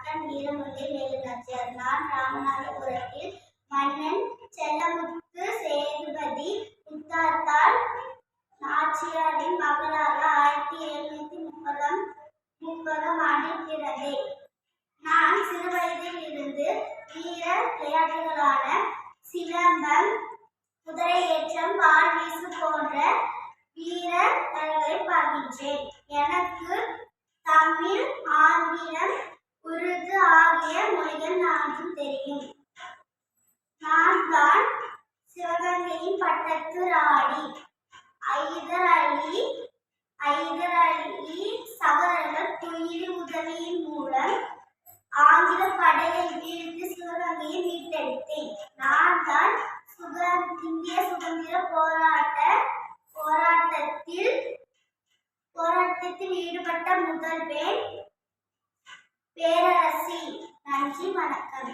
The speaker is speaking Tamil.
மாவட்டம் வீரமுல்லை வேலுநாச்சியார். நான் ராமநாதபுரத்தில் மன்னன் செல்லமுத்து சேதுபதி புத்தாத்தாள் நாச்சியாரின் மகளாக 1730 ஆண்டில் பிறந்தேன். நான் சிறுவயதில் இருந்து வீர விளையாட்டுகளான சிலம்பம், குதிரையேற்றம், வாள்வீசு போன்ற வீர கலைகளை பயின்றேன். எனக்கு தமிழ், ஆங்கிலம், உருது ஆகிய மொழிகள் 4 தெரியும். நான் தான் சிவகங்கையின் பட்டத்து ராணி. ஐதர் அலி சகோதரர்கள் குயிலி உதவியின் மூலம் ஆங்கில படையை வீழ்த்தி சிவகங்கையை மீட்டெடுத்தேன். நான் தான் இந்திய சுதந்திர போராட்டத்தில் ஈடுபட்ட முதல் பெண் பேரரசி. நன்றி, வணக்கம்.